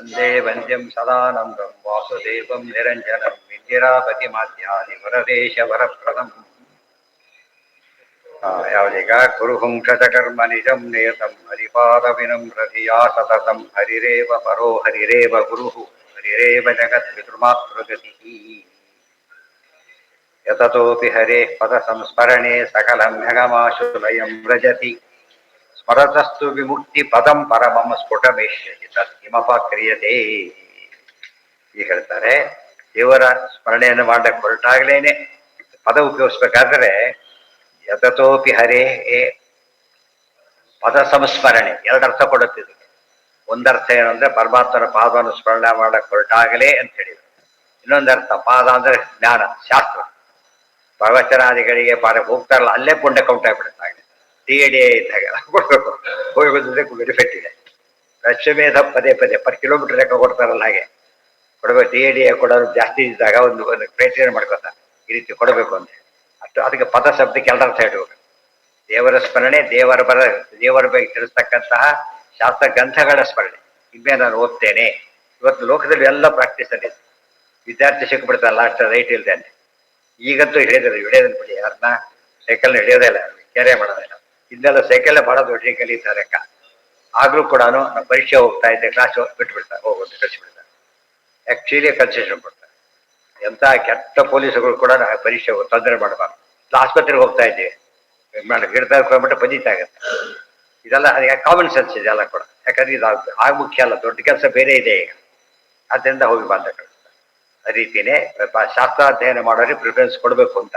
ವಂದೇ ವಂದ್ಯಂ ಸದಾನಂದಂ ವಾಸುದೇವಂ ನಿರಂಜನಂ ಇಂದಿರಾಪತಿಮಾಧ್ಯಾದಿ ವರದೇಶ ವರಪ್ರದಂ. ಯಾವದೀಗ ಕುರುಹುಂಕ್ಷಕರ್ಮ ನಿಜಂ ನೇತಂ ಹರಿಪಾದ ವಿನಮ್ರತಿಯಾ ಸತತಂ ಹರಿರೇವ ಪರೋ ಹರಿರೇವ ಗುರುಹು ಹರಿರೇವ ಜಗತ್ ಪಿತೃಮಾತೃಗತಿ. ಯತತೋಪಿ ಹರೇ ಪದ ಸಂಸ್ಮರಣೆ ಸಕಲಂ ಮ್ಯಗಮಾಶುಲಯಂ ವ್ರಜತಿ ಸ್ಮರತಸ್ತು ವಿಮುಕ್ತಿ ಪದಂ ಪರಮಂ ಸ್ಫುಟಮೇಷ್ಯತಿ ತತ್ಕಿಮಪ ಕ್ರಿಯತೆ. ಈಗ ಹೇಳ್ತಾರೆ, ದೇವರ ಸ್ಮರಣೆಯನ್ನು ಮಾಡಕ್ಕೆ ಹೊರಟಾಗಲೇನೆ ಪದ ಉಪಯೋಗಿಸ್ಬೇಕಾದ್ರೆ ಯತತೋಪಿ ಹರೇ ಪದ ಸಂಸ್ಮರಣೆ ಎರಡರ್ಥ ಕೊಡುತ್ತಿದೆ. ಒಂದರ್ಥ ಏನು ಅಂದ್ರೆ ಪರಮಾತ್ಮನ ಪಾದವನ್ನು ಸ್ಮರಣೆ ಮಾಡಕ್ಕೆ ಹೊರಟಾಗಲೇ ಅಂತ ಹೇಳಿದ್ರು. ಇನ್ನೊಂದರ್ಥ ಪಾದ ಅಂದ್ರೆ ಜ್ಞಾನ, ಶಾಸ್ತ್ರ, ಪ್ರವಚನಾದಿಗಳಿಗೆ ಹೋಗ್ತಾರಲ್ಲ ಅಲ್ಲೇ ಪುಣ್ಯ ಕೌಂಟ್ ಆಗಿಬಿಡುತ್ತೆ. DADA ಇದ್ದಾಗ ಕೊಡ್ಬೇಕು, ಹೋಗಿ ಬಂದಿದ್ರೆ ಬೆನಿಫಿಟ್ ಇದೆ. ಅಶ್ವಮೇಧ ಪದೇ ಪದೇ ಪರ್ ಕಿಲೋಮೀಟರ್ ಲೆಕ್ಕ ಕೊಡ್ತಾರಲ್ಲ ಹಾಗೆ ಕೊಡಬೇಕು. DADA ಕೊಡೋರು ಜಾಸ್ತಿ ಇದ್ದಾಗ ಒಂದು ಕ್ರೈಟೀರಿಯನ್ ಮಾಡ್ಕೊತಾರೆ, ಈ ರೀತಿ ಕೊಡಬೇಕು ಅಂತ. ಅಷ್ಟು ಅದಕ್ಕೆ ಪದ ಶಬ್ದಕ್ಕೆ ಎಲ್ಲರ ಸೈಡ್ ಹೋಗ್ಬೇಕು. ದೇವರ ಸ್ಮರಣೆ, ದೇವರ ಬಗ್ಗೆ ತಿಳಿಸ್ತಕ್ಕಂತಹ ಶಾಸ್ತ್ರ ಗ್ರಂಥಗಳ ಸ್ಮರಣೆ. ಇನ್ಮೇ ನಾನು ಓದ್ತೇನೆ. ಇವತ್ತು ಲೋಕದಲ್ಲಿ ಎಲ್ಲ ಪ್ರಾಕ್ಟೀಸ್ ಅಲ್ಲಿ ವಿದ್ಯಾರ್ಥಿ ಸಿಕ್ಬಿಡ್ತಾರೆ ಲಾಸ್ಟ್ ರೈಟ್ ಇಲ್ದೇನೆ. ಈಗಂತೂ ಹಿಡಿಯೋದನ್ನು ಬಿಡಿ, ಯಾರನ್ನ ಸೈಕಲ್ನ ಹಿಡಿಯೋದೇ ಇಲ್ಲ, ಕೆರೆ ಮಾಡೋದಿಲ್ಲ. ಇದೆಲ್ಲ ಸೈಕಲ್ಲೇ ಭಾಳ ದೊಡ್ಡ ಕಲಿತಾರೆ ಅಕ್ಕ. ಆಗ್ಲೂ ಕೂಡ ನಾನು ಪರೀಕ್ಷೆ ಹೋಗ್ತಾ ಇದ್ದೆ, ಕ್ಲಾಸ್ ಬಿಟ್ಬಿಡ್ತಾರೆ, ಹೋಗೋದು ಕಳಿಸ್ಬಿಡ್ತಾರೆ. ಆ್ಯಕ್ಚುಲಿ ಕನ್ಸೆಷನ್ ಕೊಡ್ತಾರೆ. ಎಂಥ ಕೆಟ್ಟ ಪೊಲೀಸುಗಳು ಕೂಡ ಪರೀಕ್ಷೆ ತೊಂದರೆ ಮಾಡಬಾರ್ದು. ಆಸ್ಪತ್ರೆಗೆ ಹೋಗ್ತಾ ಇದ್ದೀವಿ, ಗಿಡತಾ ಹೋಗ್ಬಿಟ್ಟು ಪಂಜಿತ ಆಗುತ್ತೆ. ಇದೆಲ್ಲ ಅದಕ್ಕೆ ಕಾಮನ್ ಸೆನ್ಸ್ ಇದೆ ಎಲ್ಲ ಕೂಡ. ಯಾಕಂದ್ರೆ ಇದು ಆಗ ಮುಖ್ಯ ಅಲ್ಲ, ದೊಡ್ಡ ಕೆಲಸ ಬೇರೆ ಇದೆ ಈಗ. ಆದ್ದರಿಂದ ಹೋಗಿ ಬಂದ ಕಳಿಸ್ತಾರೆ. ಆ ರೀತಿಯೇ ಶಾಸ್ತ್ರಾಧ್ಯಯನ ಮಾಡೋರಿಗೆ ಪ್ರಿಫರೆನ್ಸ್ ಕೊಡಬೇಕು ಅಂತ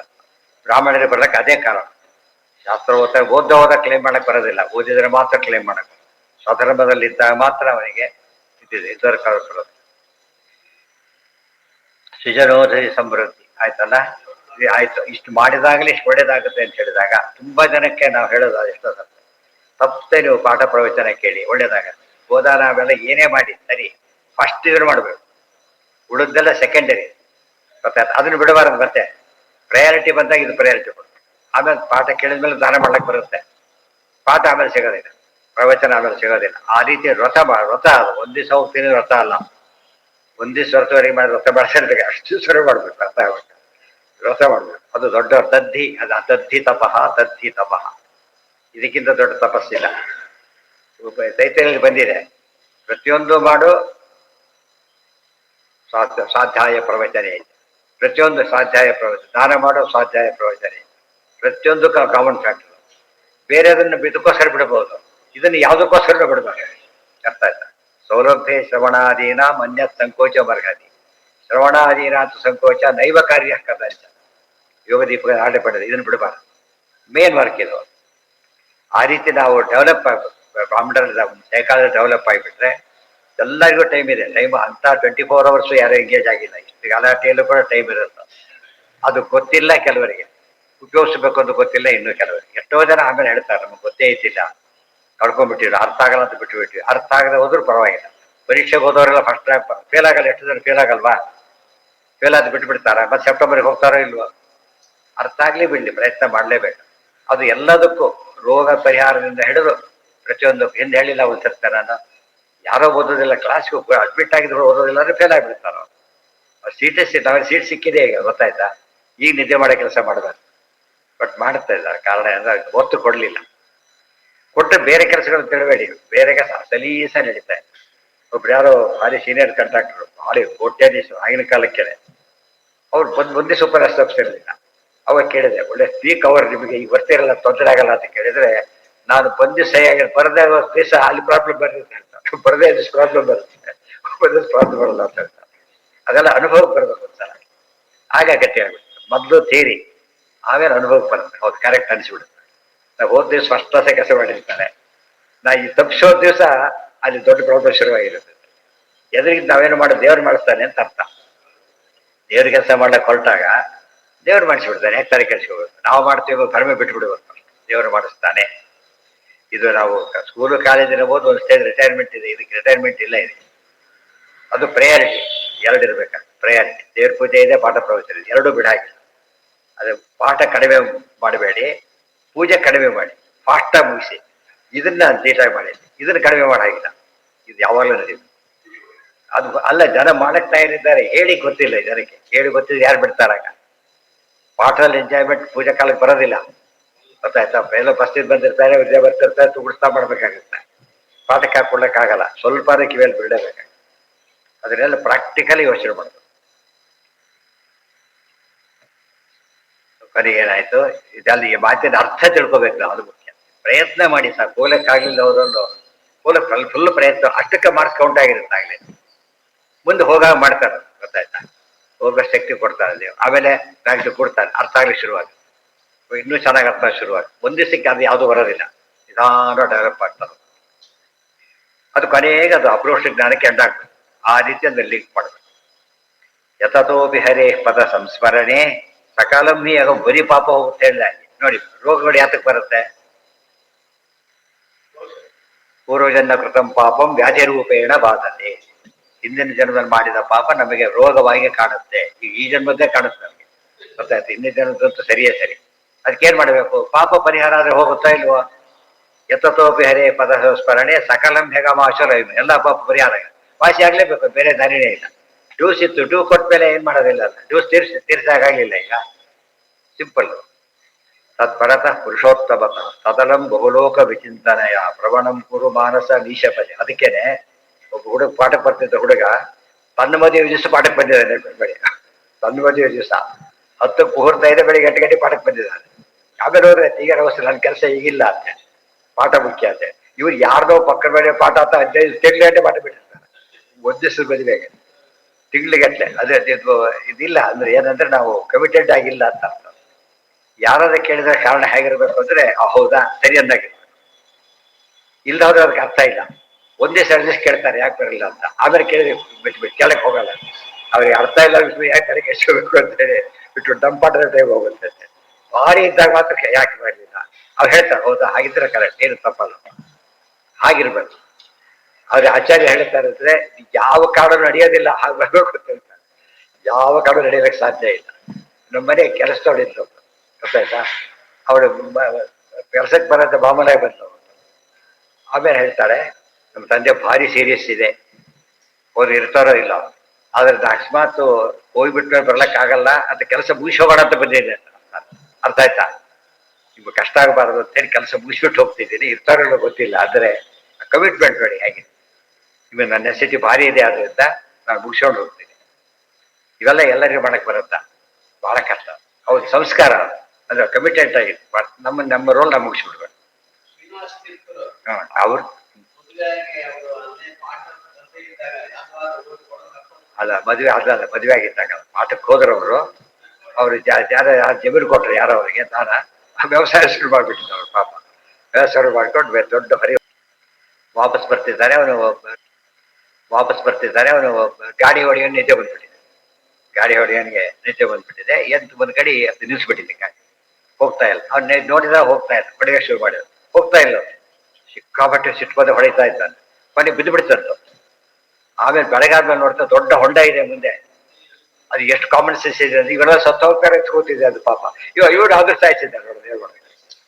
ಬ್ರಾಹ್ಮಣರಿಗೆ ಬರ್ಲಿಕ್ಕೆ ಅದೇ ಕಾರಣ. ಶಾಸ್ತ್ರ ಹೋದ ಕ್ಲೇಮ್ ಮಾಡಕ್ಕೆ ಬರೋದಿಲ್ಲ, ಓದಿದ್ರೆ ಮಾತ್ರ ಕ್ಲೇಮ್ ಮಾಡಕ್ಕೆ. ಸ್ವಧರ್ಮದಲ್ಲಿದ್ದಾಗ ಮಾತ್ರ ಅವನಿಗೆ ಇದರ ಬರೋದು. ಸೃಜನೋಧರಿ ಸಮೃದ್ಧಿ ಆಯ್ತಲ್ಲ, ಆಯ್ತು. ಇಷ್ಟು ಮಾಡಿದಾಗಲೇ ಇಷ್ಟು ಒಳ್ಳೇದಾಗುತ್ತೆ ಅಂತ ಹೇಳಿದಾಗ ತುಂಬಾ ಜನಕ್ಕೆ ನಾವು ಹೇಳೋದು ಅದೆಷ್ಟೋ ತಪ್ಪೇ. ನೀವು ಪಾಠ ಪ್ರವಚನ ಕೇಳಿ ಒಳ್ಳೇದಾಗತ್ತೆ. ಬೋಧನ ಅವೆಲ್ಲ ಏನೇ ಮಾಡಿ ಸರಿ, ಫಸ್ಟ್ ಇದನ್ನು ಮಾಡಬೇಕು, ಉಳಿದೆಲ್ಲ ಸೆಕೆಂಡರಿ. ಮತ್ತೆ ಅದನ್ನು ಬಿಡಬಾರದು. ಮತ್ತೆ ಪ್ರಯಾರಿಟಿ ಬಂದಾಗ ಇದು ಪ್ರಯಾರಿಟಿ ಕೊಡ್ಬೇಕು. ಆಮೇಲೆ ಪಾಠ ಕೇಳಿದ್ಮೇಲೆ ದಾನ ಮಾಡ್ಲಿಕ್ಕೆ ಬರುತ್ತೆ, ಪಾಠ ಆಮೇಲೆ ಸಿಗೋದಿಲ್ಲ, ಪ್ರವಚನ ಆಮೇಲೆ ಸಿಗೋದಿಲ್ಲ. ಆ ರೀತಿ ವ್ರತ ಅದು ಒಂದ್ ದಿವಸ ಹೋಗ್ತೀನಿ ವ್ರತ ಅಲ್ಲ. ಒಂದ್ ದಿವಸ ವ್ರತವರೆಗೆ ಮಾಡಿ ವ್ರತ ಮಾಡಿಸಿದಾಗ ಅಷ್ಟು ದಿವಸ ಮಾಡ್ಬೇಕು, ಅರ್ಥ ಆಗ್ಬೇಕು. ವ್ರತ ಮಾಡ್ಬೇಕು, ಅದು ದೊಡ್ಡ ತದ್ಧಿ. ಅದು ಅತದ್ಧಿ ತಪಃ, ತದ್ಧಿ ತಪಃ. ಇದಕ್ಕಿಂತ ದೊಡ್ಡ ತಪಸ್ಸಿಲ್ಲ. ಚೈತನ್ಯದಲ್ಲಿ ಬಂದಿದೆ, ಪ್ರತಿಯೊಂದು ಮಾಡು ಸ್ವಾಧ್ಯಾಯ ಪ್ರವಚನೆ ಇದೆ. ಪ್ರತಿಯೊಂದು ಸ್ವಾಧ್ಯಾಯ ಪ್ರವಚನ, ದಾನ ಮಾಡೋ ಸ್ವಾಧ್ಯಾಯ ಪ್ರವಚನೆ, ಪ್ರತಿಯೊಂದು ಕಾಮನ್ ಫ್ಯಾಕ್ಟರ್. ಬೇರೆ ಅದನ್ನು ಇದಕ್ಕೋಸ್ಕರ ಬಿಡಬಹುದು, ಇದನ್ನು ಯಾವುದಕ್ಕೋಸ್ಕರ ಬಿಡಬಾರ್ದು. ಅರ್ಥ ಆಯ್ತಾ? ಸೌಲಭ್ಯ ಶ್ರವಣಾದೀನ ಮನ್ಯ ಸಂಕೋಚ ವರ್ಗಾದಿ. ಶ್ರವಣಾದೀನ ಅಂತ ಸಂಕೋಚ ನೈವ ಕಾರ್ಯ ಕದಂಚ. ಯೋಗ ದೀಪ ಆಡೆ ಪಡೆದ ಇದನ್ನು ಬಿಡಬಾರ್ದು. ಮೇನ್ ವರ್ಕ್ ಇದು. ಆ ರೀತಿ ನಾವು ಡೆವಲಪ್ ಆಗಬೇಕು. ಬ್ರಾಹ್ಮಣರ ಸೈಕಾಲಜಿ ಡೆವಲಪ್ ಆಗಿಬಿಟ್ರೆ ಎಲ್ಲರಿಗೂ ಟೈಮ್ ಇದೆ. ಟೈಮ್ ಅಂತ 24 hours ಯಾರು ಎಂಗೇಜ್ ಆಗಿಲ್ಲ. ಇಷ್ಟು ಗಲಾಟೆಯಲ್ಲೂ ಕೂಡ ಟೈಮ್ ಇರುತ್ತೆ. ಅದು ಗೊತ್ತಿಲ್ಲ ಕೆಲವರಿಗೆ, ಉಪಯೋಗಿಸ್ಬೇಕು ಅಂತ ಗೊತ್ತಿಲ್ಲ ಇನ್ನು ಕೆಲವರಿಗೆ. ಎಷ್ಟೋ ಜನ ಆಮೇಲೆ ಹೇಳ್ತಾರೆ, ನಮಗೆ ಗೊತ್ತೇ ಇದ್ದಿಲ್ಲ, ಕಳ್ಕೊಂಡ್ಬಿಟ್ಟಿಲ್ಲ, ಅರ್ಥ ಆಗಲ್ಲ ಅಂತ ಬಿಟ್ಟುಬಿಟ್ವಿ. ಅರ್ಥ ಆಗದೆ ಹೋದ್ರೂ ಪರವಾಗಿಲ್ಲ. ಪರೀಕ್ಷೆಗೆ ಹೋದವರೆಲ್ಲ ಫಸ್ಟ್ ರ್ಯಾಂಕ್ ಫೇಲ್ ಆಗಲ್ಲ. ಎಷ್ಟು ಜನ ಫೇಲ್ ಆಗಲ್ವಾ? ಫೇಲ್ ಆದ ಬಿಟ್ಬಿಡ್ತಾರ, ಮತ್ತೆ ಸೆಪ್ಟೆಂಬರ್ಗೆ ಹೋಗ್ತಾರೋ ಇಲ್ವೋ? ಅರ್ಥ ಆಗ್ಲಿ ಬಿಡ್ಲಿ, ಪ್ರಯತ್ನ ಮಾಡಲೇಬೇಕು. ಅದು ಎಲ್ಲದಕ್ಕೂ ರೋಗ ಪರಿಹಾರದಿಂದ ಹಿಡಿದು ಪ್ರತಿಯೊಂದು ಹಿಂದೆ ಹೇಳಿಲ್ಲ ಒಂದ್ಸರ್ತ ನಾನು, ಯಾರೋ ಓದೋದಿಲ್ಲ, ಕ್ಲಾಸ್ಗೆ ಅಡ್ಮಿಟ್ ಆಗಿದ್ರು ಓದೋದಿಲ್ಲ ಅಂದ್ರೆ ಫೇಲ್ ಆಗಿಬಿಡ್ತಾರ. ನಾವೇನು ಸೀಟ್ ಸಿಕ್ಕಿದೆ ಈಗ, ಗೊತ್ತಾಯ್ತಾ? ಈಗ ನಿದ್ದೆ ಮಾಡೋ ಕೆಲಸ ಮಾಡಬಾರ್ದು. ಬಟ್ ಮಾಡ್ತಾ ಇದ್ದಾರೆ. ಕಾರಣ ಅಂದ್ರೆ ಒತ್ತು ಕೊಡಲಿಲ್ಲ. ಕೊಟ್ಟರೆ ಬೇರೆ ಕೆಲಸಗಳು ತಿಳಬೇಡಿ, ಬೇರೆ ಕೆಲಸ ಸಲೀಸ ನಡೀತಾ ಇದೆ. ಒಬ್ರು ಯಾರೋ ಭಾರಿ ಸೀನಿಯರ್ ಕಾಂಟ್ರಾಕ್ಟರ್, ಭಾರಿ ಕೋಟ್ಯಾಧೀಶರು ಆಗಿನ ಕಾಲಕ್ಕೆ, ಅವ್ರು ಒಂದೇ ಸೂಪರ್ ಅಸ್ಟಪ್ಸ್ ಇರಲಿಲ್ಲ. ಅವಾಗ ಕೇಳಿದೆ, ಒಳ್ಳೆ ಸ್ಪೀಕ್ ಅವರು ನಿಮಗೆ ಈಗ ಬರ್ತಿರಲ್ಲ, ತೊಂದರೆ ಆಗಲ್ಲ ಅಂತ ಕೇಳಿದ್ರೆ, ನಾನು ಬಂದು ಸಹಿಯಾಗಿ ಬರದೇ ದಿವಸ ಅಲ್ಲಿ ಪ್ರಾಬ್ಲಮ್ ಬರುತ್ತೆ ಅಂತ, ಬರದೇ ದಿವಸ ಪ್ರಾಬ್ಲಮ್ ಬರುತ್ತೆ, ಒಂದಿವ್ಸ ಪ್ರಾಬ್ಲಮ್ ಬರಲ್ಲ ಅಂತ ಹೇಳ್ತಾರೆ. ಅದೆಲ್ಲ ಅನುಭವಕ್ಕೆ ಬರಬೇಕು ಒಂದ್ಸಲ, ಆಗ ಗಟ್ಟಿ ಆಗ್ಬಿಡುತ್ತೆ. ಮೊದಲು ಥಿಯರಿ, ಆಮೇಲೆ ಅನುಭವಕ್ಕೆ ಬರುತ್ತೆ. ಹೌದು, ಕರೆಕ್ಟ್ ಅನಿಸ್ಬಿಡುತ್ತೆ. ನಾವು ಹೋದ ದಿವಸ ಫಸ್ಟ್ ಕ್ಲಾಸೇ ಕೆಲಸ ಮಾಡಿರ್ತಾರೆ, ನಾ ಈ ತಪ್ಪಿಸೋದ್ ದಿವಸ ಅಲ್ಲಿ ದೊಡ್ಡ ಪ್ರಾಬ್ಲಮ್ ಶುರುವಾಗಿರುತ್ತೆ. ಎದುರಿಗೆ ನಾವೇನು ಮಾಡೋದು, ದೇವ್ರು ಮಾಡಿಸ್ತಾನೆ ಅಂತ ಅರ್ಥ. ದೇವ್ರ ಕೆಲಸ ಮಾಡ್ಲಿಕ್ಕೆ ಹೊರಟಾಗ ದೇವ್ರು ಮಾಡಿಸ್ಬಿಡ್ತಾನೆ, ಯಾಕೆ ತಾರೆ ಕೆಲ್ಸ್ಕೋಬೇಕು? ನಾವು ಮಾಡ್ತೀವಿ, ಕಡಿಮೆ ಬಿಟ್ಬಿಡ್ಬೇಕು. ದೇವರು ಮಾಡಿಸ್ತಾನೆ. ಇದು ನಾವು ಸ್ಕೂಲು ಕಾಲೇಜಿರ್ಬೋದು, ಒಂದು ಸ್ಟೇಜ್ ರಿಟೈರ್ಮೆಂಟ್ ಇದೆ, ಇದಕ್ಕೆ ರಿಟೈರ್ಮೆಂಟ್ ಇಲ್ಲ. ಇದೆ ಅದು ಪ್ರಯಾರಿಟಿ. ಎರಡು ಇರ್ಬೇಕಾದ್ರೆ ಪ್ರಯಾರಿಟಿ. ದೇವ್ರ ಪೂಜೆ ಇದೆ, ಪಾಠ ಪ್ರವಚನ ಇದೆ, ಎರಡೂ ಬಿಡಾಗಿಲ್ಲ. ಅದು ಪಾಠ ಕಡಿಮೆ ಮಾಡಬೇಡಿ, ಪೂಜೆ ಕಡಿಮೆ ಮಾಡಿ, ಫಾಸ್ಟಾಗಿ ಮುಗಿಸಿ. ಇದನ್ನ ನೀಟಾಗಿ ಮಾಡಿ, ಇದನ್ನು ಕಡಿಮೆ ಮಾಡಾಗಿಲ್ಲ. ಇದು ಯಾವಾಗಲೂ ನಡೆಯುತ್ತೆ. ಅದು ಅಲ್ಲ, ಜನ ಮಾಡಕ್ ತಯಾರಿದ್ದಾರೆ, ಹೇಳಿ ಗೊತ್ತಿಲ್ಲ ಜನಕ್ಕೆ. ಹೇಳಿ ಗೊತ್ತಿದ್ರೆ ಯಾರು ಬಿಡ್ತಾರಾಗ? ಪಾಠದಲ್ಲಿ ಎಂಜಾಯ್ಮೆಂಟ್ ಪೂಜಾ ಕಾಲಕ್ಕೆ ಬರೋದಿಲ್ಲ, ಗೊತ್ತಾಯ್ತಾ? ಎಲ್ಲ ಬಸ್ಸಿಗೆ ಬಂದಿರ್ತಾರೆ, ವಿದ್ಯೆ ಬರ್ತಿರ್ತಾರೆ, ತುಗುಡ್ತಾ ಮಾಡ್ಬೇಕಾಗುತ್ತೆ. ಪಾಠಕ್ಕೆ ಹಾಕೊಡ್ಲಿಕ್ಕಾಗಲ್ಲ, ಸ್ವಲ್ಪ ಕಿವಿಯಲ್ಲಿ ಬಿಡಬೇಕು. ಅದನ್ನೆಲ್ಲ ಪ್ರಾಕ್ಟಿಕಲಿ ಯೋಚನೆ ಮಾಡೋದು. ಕೊನೆಗೆ ಏನಾಯ್ತು, ಇದೆಲ್ಲ ಈ ಮಾತಿನ ಅರ್ಥ ತಿಳ್ಕೊಬೇಕು ನಾವು, ಅದು ಮುಖ್ಯ. ಪ್ರಯತ್ನ ಮಾಡಿ ಸಾಕು, ಹೋಗ್ಲಿಕ್ಕಾಗ್ಲಿಲ್ಲ ಹೋದೊಂದು ಫುಲ್ ಪ್ರಯತ್ನ, ಅಷ್ಟಕ್ಕೆ ಮಾರ್ಕ್ಸ್ ಕೌಂಟ್ ಆಗಿರುತ್ತೆ ಆಗ್ಲಿ. ಮುಂದೆ ಹೋಗಾಗ ಮಾಡ್ತಾರೆ, ಗೊತ್ತಾಯ್ತಾ? ಹೋಗೋ ಶಕ್ತಿ ಕೊಡ್ತಾರೆ ನೀವು. ಆಮೇಲೆ ಪ್ರಾಕ್ಟೀಸ್ ಕೊಡ್ತಾರೆ, ಅರ್ಥ ಆಗ್ಲಿಕ್ಕೆ ಶುರುವಾಗುತ್ತೆ, ಇನ್ನೂ ಚೆನ್ನಾಗಿ ಅರ್ಥ ಶುರುವಾಗುತ್ತೆ. ಒಂದು ದಿವಸಕ್ಕೆ ಅದು ಯಾವುದು ಬರೋದಿಲ್ಲ, ನಿಧಾನ ಡೆವಲಪ್ ಆಗ್ತದೆ. ಅದು ಕೊನೆಗೆ ಅದು ಅಪ್ರೋಷ ಜ್ಞಾನಕ್ಕೆ ಎಂಡಾಗ್ತದೆ. ಆ ರೀತಿ ಅದನ್ನ ಲಿಂಕ್ ಮಾಡಬೇಕು. ಯತತೋಪಿ ಹರೇ ಪದ ಸಂಸ್ಮರಣೆ ಸಕಾಲಮ್ಮಿ. ಆಗ ಬರೀ ಪಾಪ ಹೋಗುತ್ತೆ ಇಲ್ಲ ನೋಡಿ. ರೋಗಗಳು ಯಾತಕ್ಕೆ ಬರುತ್ತೆ? ಪೂರ್ವಜನ್ಮ ಕೃತಂ ಪಾಪಂ ವ್ಯಾಧಿ ರೂಪೇಣ ಬಾಧತೆ. ಹಿಂದಿನ ಜನ್ಮದಲ್ಲಿ ಮಾಡಿದ ಪಾಪ ನಮಗೆ ರೋಗವಾಗಿ ಕಾಣುತ್ತೆ. ಈ ಜನ್ಮದ್ದೇ ಕಾಣುತ್ತೆ ನಮಗೆ, ಗೊತ್ತಾಯ್ತು? ಹಿಂದಿನ ಜನ್ಮದಂತೂ ಸರಿಯೇ ಸರಿ. ಅದಕ್ಕೇನ್ ಮಾಡಬೇಕು? ಪಾಪ ಪರಿಹಾರ ಆದ್ರೆ ಹೋಗುತ್ತಾ ಇಲ್ವೋ? ಯತತೋಪಿ ಹರೇ ಪದ ಸಂಸ್ಮರಣೆ ಸಕಲಂ ಹೇಗಮಾಶರ. ಎಲ್ಲ ಪಾಪ ಪರಿಹಾರ ವಾಸಿ ಆಗ್ಲೇಬೇಕು, ಬೇರೆ ದಾರಿನೇ ಇಲ್ಲ. ಡ್ಯೂಸ್ ಇತ್ತು, ಡ್ಯೂ ಕೊಟ್ಟ ಮೇಲೆ ಏನ್ ಮಾಡೋದಿಲ್ಲ, ಡ್ಯೂಸ್ ತೀರ್ಸಾಗಲಿಲ್ಲ. ಈಗ ಸಿಂಪಲ್. ತತ್ಪರತಃ ಪುರುಷೋತ್ತಮತ ತದಲಂ ಬಹುಲೋಕ ವಿಚಿಂತನೆಯ ಪ್ರವಣಂ ಕುರು ಮಾನಸ ನೀಶಪದೆ. ಅದಕ್ಕೇನೆ ಒಬ್ಬ ಹುಡುಗ ಪಾಠಕ್ಕೆ ಬರ್ತಿದ್ದ ಹುಡುಗ ತನ್ನ ಮದುವೆ ದಿವಸ ಪಾಠಕ್ಕೆ ಬಂದಿದ್ದಾನೆ. ಬೆಳಿಗ್ಗೆ ತನ್ನ ಮದುವೆ ದಿವಸ 10 ಮುಹೂರ್ತ ಇದೆ, ಬೆಳಿಗ್ಗೆ 8 ಗಂಟೆ ಪಾಠಕ್ಕೆ ಬಂದಿದ್ದಾನೆ. ಆಮೇಲೆ ಹೋದ್ರೆ ಈಗ ಅವಸ್ಥೆ, ನನ್ನ ಕೆಲಸ ಈಗಿಲ್ಲ ಅಂತೆ, ಪಾಠ ಮುಖ್ಯ ಅಂತೆ. ಇವ್ರು ಯಾರ್ದೋ ಪಕ್ಕದ ಮೇಲೆ ಪಾಠ ಅಂತ 15 ತಿಂಗಳಿಗೆ ಪಾಠ ಬಿಟ್ಟಿರ್ತಾರೆ. ಒಂದು ದಿವಸದ ಮದುವೆಗೆ ತಿಂಗ್ಳಿಗಟ್ಟಲೆ. ಅದೇ ಇದಿಲ್ಲ ಅಂದ್ರೆ ಏನಂದ್ರೆ ನಾವು ಕಮಿಟೆಡ್ ಆಗಿಲ್ಲ ಅಂತ ಅರ್ಥ. ಯಾರಾದ್ರೂ ಕೇಳಿದ್ರೆ ಕಾರಣ ಹೇಗಿರ್ಬೇಕು ಅಂದ್ರೆ ಹೌದಾ ಸರಿ ಅಂದಾಗಿರ್ಬೇಕು. ಇಲ್ದವ್ರೆ ಅದಕ್ಕೆ ಅರ್ಥ ಇಲ್ಲ. ಒಂದೇ ಸರ್ವಿಸ್ ಕೇಳ್ತಾರೆ ಯಾಕೆ ಬರಲಿಲ್ಲ ಅಂತ, ಆಮೇಲೆ ಕೇಳಿದ್ರೆ ಬಿಟ್ಬಿಟ್ಟು ಕೆಳಕ್ಕೆ ಹೋಗಲ್ಲ. ಅವ್ರಿಗೆ ಅರ್ಥ ಇಲ್ಲ ಯಾಕೆ ಕೆಳಗೆ ಎಷ್ಟಬೇಕು ಅಂತ ಹೇಳಿ ಬಿಟ್ಟು ಡಂಪಾಟ ಟೈಮ್ ಹೋಗುತ್ತೆ. ಭಾರಿ ಇದ್ದಾಗ ಮಾತ್ರ ಯಾಕೆ ಬರಲಿಲ್ಲ ಅವ್ರು ಹೇಳ್ತಾರೆ, ಹೌದಾ ಹಾಗಿದ್ರೆ ಕರೆಕ್ಟ್, ಏನು ತಪ್ಪಲ್ಲ, ಹಾಗಿರ್ಬೇಕು. ಅವ್ರ ಆಚಾರ್ಯ ಹೇಳ್ತಾ ಇದ್ರೆ ಯಾವ ಕಾಡು ನಡೆಯೋದಿಲ್ಲ, ಹಾಗೆ ಬರ್ಬೇಕು ಅಂತ ಹೇಳ್ತಾರೆ. ಯಾವ ಕಾಡು ನಡೆಯೋದಕ್ಕೆ ಸಾಧ್ಯ ಇಲ್ಲ. ನಮ್ಮ ಮನೆ ಕೆಲಸದವಳಿದ್ರು, ಗೊತ್ತಾಯ್ತಾ? ಅವಳು ಕೆಲಸಕ್ಕೆ ಬರೋದ ಮಾಮೂಲಾಗಿ ಬಂದವು. ಆಮೇಲೆ ಹೇಳ್ತಾಳೆ, ನಮ್ಮ ತಂದೆ ಭಾರಿ ಸೀರಿಯಸ್ ಇದೆ, ಅವ್ರು ಇರ್ತಾರೋ ಇಲ್ಲ, ಆದ್ರೆ ಅಕಸ್ಮಾತ್ ಹೋಗ್ಬಿಟ್ರೆ ಬರ್ಲಕ್ಕಾಗಲ್ಲ ಅಂತ, ಕೆಲಸ ಮುಗಿಸೋಗೋಣ ಅಂತ ಬಂದಿದೆ ಅಂತ. ಅರ್ಥ ಆಯ್ತಾ? ನಿಮ್ಗೆ ಕಷ್ಟ ಆಗಬಾರದು ಅಂತೇಳಿ ಕೆಲಸ ಮುಗಿಸ್ಬಿಟ್ಟು ಹೋಗ್ತಿದ್ದೀನಿ, ಇರ್ತಾರೋ ಗೊತ್ತಿಲ್ಲ, ಆದರೆ ಕಮಿಟ್ಮೆಂಟ್ ನೋಡಿ ಹೇಗೆ. ನಿಮಗೆ ನನ್ನ ನೆಸೆಸಿಟಿ ಭಾರಿ ಇದೆ, ಆದ್ರಿಂದ ನಾನು ಮುಗಿಸ್ಕೊಂಡು ಹೋಗ್ತೀನಿ. ಇವೆಲ್ಲ ಎಲ್ಲರಿಗೂ ಮಾಡಕ್ ಬರುತ್ತಾ? ಬಹಳ ಕಷ್ಟ. ಅವ್ರ ಸಂಸ್ಕಾರ ಅಂದ್ರೆ ಕಮಿಟೆಡ್ ಆಗಿದೆ. ನಮ್ಮ ರೋಲ್ ನಾವು ಮುಗಿಸ್ಬಿಡ್ಬೇಕು. ಅವ್ರು ಅಲ್ಲ ಮದುವೆ ಅದಲ್ಲ, ಮದುವೆ ಆಗಿದ್ದಾಗ ಪಾಠಕ್ಕೆ ಹೋದ್ರವರು, ಅವ್ರು ಯಾರ ಜಮೀನು ಕೊಟ್ರು ಯಾರೋ ಅವರಿಗೆ ದಾನ, ವ್ಯವಸಾಯ ಶುರು ಮಾಡ್ಬಿಟ್ಟಿದ್ರು ಅವ್ರು. ಪಾಪ ವ್ಯವಸಾಯ ಶುರು ಮಾಡ್ಕೊಂಡು ದೊಡ್ಡ ಹರಿ ವಾಪಸ್ ಬರ್ತಿದ್ದಾರೆ. ಅವನು ಗಾಡಿ ಹೊಡೆಯೋನು ನಿದ್ದೆ ಬಂದ್ಬಿಟ್ಟಿದೆ. ಗಾಡಿ ಹೊಡೆಯೋನಿಗೆ ನಿದ್ದೆ ಬಂದ್ಬಿಟ್ಟಿದೆ. ಎಂಟು ಒಂದು ಕಡೆ ಅದು ನಿಲ್ಲಿಸ್ಬಿಟ್ಟಿದೆ, ಗಾಡಿ ಹೋಗ್ತಾ ಇಲ್ಲ. ಅವ್ನು ನೋಡಿದ್ರೆ ಹೋಗ್ತಾ ಇಲ್ಲ, ಹೊಡೆಯ ಶುರು ಮಾಡಿದ್ರು, ಹೋಗ್ತಾ ಇಲ್ಲ. ಸಿಕ್ಕಾಪಟ್ಟೆ ಸಿಟ್ಟು ಬಂದು ಹೊಡಿತಾ ಇದ್ದಾನೆ. ಮನೆ ಬಿದ್ದು ಬಿಡ್ತಂತು. ಆಮೇಲೆ ಬೆಳಗಾದ್ಮೇಲೆ ನೋಡ್ತಾ ದೊಡ್ಡ ಹೊಂಡ ಇದೆ ಮುಂದೆ. ಅದು ಎಷ್ಟು ಕಾಮನ್ ಸೆನ್ಸ್ ಇದೆ ಅಂದ್ರೆ ಇವೆಲ್ಲ ಸತ್ತು ಹೋಗ್ತಾರೆ ಕೂತಿದೆ ಅದು. ಪಾಪ ಇವ್ರು ಆದ್ರೂ ಸಾಯಿಸಿದ್ದಾರೆ ನೋಡೋದು, ಹೇಳ್ಬೋದು.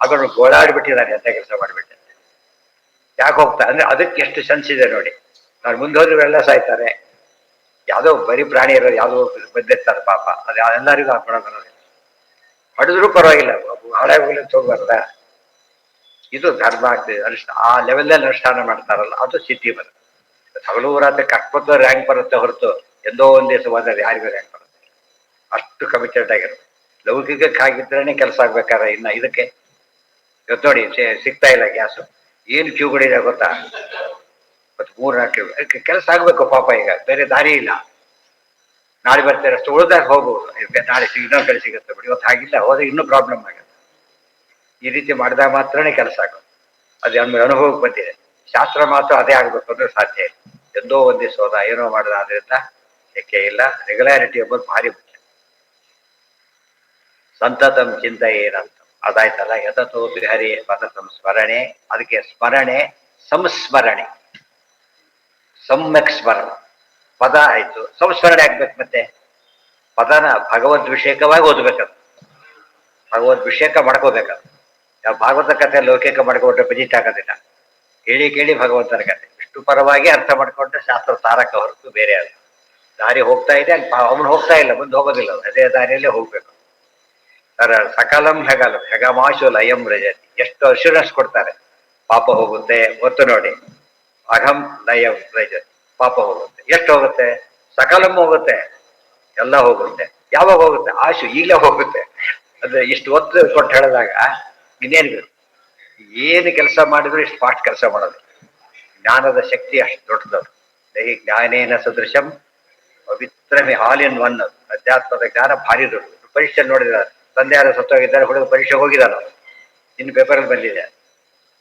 ಅದನ್ನು ಗೋಳಾಡ್ಬಿಟ್ಟಿದ್ದಾನೆ ಅಂತ ಕೆಲಸ ಮಾಡಿಬಿಟ್ಟೆ. ಯಾಕೆ ಹೋಗ್ತಾ ಅಂದ್ರೆ ಅದಕ್ಕೆ ಎಷ್ಟು ಸೆನ್ಸ್ ಇದೆ ನೋಡಿ. ನಾನು ಮುಂದೆ ಹೋದ್ರೆ ಎಲ್ಲ ಸಾಯ್ತಾರೆ, ಯಾವುದೋ ಬರೀ ಪ್ರಾಣಿ ಇರೋದು ಯಾವುದೋ ಬಂದಿರ್ತಾರೆ ಪಾಪ. ಅದು ಎಲ್ಲರಿಗೂ ಹಾಕೋಣ ಬರೋದಿಲ್ಲ, ಹೊಡೆದ್ರು ಪರವಾಗಿಲ್ಲ, ಹಳೆ ಹೋಗ್ಬಾರ್ದ. ಇದು ಧರ್ಮ ಆಗ್ತದೆ. ಆ ಲೆವೆಲಲ್ಲಿ ಅನುಷ್ಠಾನ ಮಾಡ್ತಾರಲ್ಲ, ಅದು ಸಿದ್ಧಿ ಬರುತ್ತೆ. ಹಗಲೂರಾತ ಕಟ್ಪತ್ತು ರ್ಯಾಂಕ್ ಬರುತ್ತೆ ಹೊರತು ಎಂದೋ ಒಂದ್ ದಿವಸ ಹೋದ್ರೆ ಯಾರಿಗೂ ರ್ಯಾಂಕ್ ಬರುತ್ತೆ. ಅಷ್ಟು ಕಮಿಟೆಡ್ ಆಗಿರುತ್ತೆ. ಲೌಕಿಕಕ್ಕಾಗಿದ್ರೇನೆ ಕೆಲಸ ಆಗ್ಬೇಕಾದ್ರೆ ಇನ್ನ ಇದಕ್ಕೆ ಇವತ್ತು ನೋಡಿ ಸಿಗ್ತಾ ಇಲ್ಲ ಗ್ಯಾಸು. ಏನು ಕ್ಯೂಗಳಿದೆ ಗೊತ್ತಾ? ಮತ್ತು 3-4 ಕೆಲಸ ಆಗ್ಬೇಕು ಪಾಪ. ಈಗ ಬೇರೆ ದಾರಿ ಇಲ್ಲ. ನಾಳೆ ಬರ್ತಾರೆ ಅಷ್ಟು ಉಳಿದಾಗ ಹೋಗ್ಬೋದು, ನಾಳೆ ಇನ್ನೊಂದು ಕಡೆ ಸಿಗುತ್ತೆ ಬಿಡಿ. ಇವತ್ತು ಹಾಗಿಲ್ಲ, ಹೋದ್ರೆ ಇನ್ನೂ ಪ್ರಾಬ್ಲಮ್ ಆಗುತ್ತೆ. ಈ ರೀತಿ ಮಾಡಿದಾಗ ಮಾತ್ರನೇ ಕೆಲಸ ಆಗೋದು. ಅದು ನಮ್ಗೆ ಅನುಭವಕ್ಕೆ ಬಂದಿದೆ. ಶಾಸ್ತ್ರ ಮಾತ್ರ ಅದೇ ಆಗ್ಬೇಕು ಅಂದ್ರೆ ಸಾಧ್ಯ ಇಲ್ಲ. ಎಂದೋ ಒಂದ್ ದಿವಸ ಹೋದ ಏನೋ ಮಾಡಿದ, ಆದ್ರಿಂದ ಯಾಕೆ ಇಲ್ಲ. ರೆಗ್ಯುಲಾರಿಟಿ ಎಂಬುದು ಭಾರಿ ಮುಖ್ಯ. ಸಂತತಂ ಚಿಂತೆ ಏನಂತ ಅದಾಯ್ತಲ್ಲ. ಯತತೋ ಬಿಹರಿ ಪದ ಸಂಸ್ಮರಣೆ. ಅದಕ್ಕೆ ಸ್ಮರಣೆ ಸಂಸ್ಮರಣೆ, ಸಮ್ಯಕ್ ಸ್ಮರಣ. ಪದ ಆಯ್ತು, ಸಂಸ್ಮರಣೆ ಆಗ್ಬೇಕು. ಮತ್ತೆ ಪದನ ಭಗವದ್ಭಿಷೇಕವಾಗಿ ಓದ್ಬೇಕದು, ಭಗವದ್ಭಿಷೇಕ ಮಾಡ್ಕೋಬೇಕದು. ಯಾವ ಭಾಗವತ ಕಥೆ ಲೌಕಿಕ ಮಾಡ್ಕೊಂಡ್ರೆ ಬಜಿಟ್ ಆಗೋದಿಲ್ಲ. ಕೇಳಿ ಕೇಳಿ ಭಗವಂತನ ಕಥೆ, ವಿಷ್ಣು ವಿಷ್ಣು ಪರವಾಗಿ ಅರ್ಥ ಮಾಡ್ಕೊಂಡ್ರೆ ಶಾಸ್ತ್ರ ತಾರಕ ಹೊರತು ಬೇರೆ ಅಲ್ಲ. ದಾರಿ ಹೋಗ್ತಾ ಇದೆ, ಅಲ್ಲಿ ಅವನು ಹೋಗ್ತಾ ಇಲ್ಲ, ಮುಂದೆ ಹೋಗೋದಿಲ್ಲ, ಅದೇ ದಾರಿಯಲ್ಲೇ ಹೋಗ್ಬೇಕು. ಸಕಲಂ ಹೆಗಲಂ ಹೆಗಮಾಶು ಲಯಂ ರಜತಿ, ಎಷ್ಟು ಅಶ್ಯೂರೆನ್ಸ್ ಕೊಡ್ತಾರೆ. ಪಾಪ ಹೋಗುತ್ತೆ, ಒತ್ತು ನೋಡಿ, ಅಹಂ ಲಯಂ ರಜತಿ, ಪಾಪ ಹೋಗುತ್ತೆ. ಎಷ್ಟು ಹೋಗುತ್ತೆ? ಸಕಲಂ ಹೋಗುತ್ತೆ, ಎಲ್ಲ ಹೋಗುತ್ತೆ. ಯಾವಾಗ ಹೋಗುತ್ತೆ? ಆಶು ಈಗಲೇ ಹೋಗುತ್ತೆ. ಅಂದ್ರೆ ಇಷ್ಟು ಒತ್ತು ಕೊಟ್ಟು ಹೇಳಿದಾಗ ಇನ್ನೇನು ಬೇಕು? ಏನು ಕೆಲಸ ಮಾಡಿದ್ರು ಇಷ್ಟು ಫಾಸ್ಟ್ ಕೆಲಸ ಮಾಡೋದು. ಜ್ಞಾನದ ಶಕ್ತಿ ಅಷ್ಟು ದೊಡ್ಡದದು. ಜ್ಞಾನೇನ ಸದೃಶಂ ಪವಿತ್ರಮಿ ಆಲ್ ಇನ್ ಒನ್. ಅಧ್ಯಾತ್ಮದ ಜ್ಞಾನ ಭಾರಿ ದೊಡ್ಡದು. ಪರೀಕ್ಷೆ ನೋಡಿದ್ದಾರೆ, ತಂದೆ ಯಾರು ಸತ್ತೋಗಿದ್ದಾರೆ, ಹುಡುಗ ಪರೀಕ್ಷೆಗೆ ಹೋಗಿದ್ದಾನೆ. ಇನ್ನು ಪೇಪರಲ್ಲಿ ಬಂದಿದೆ,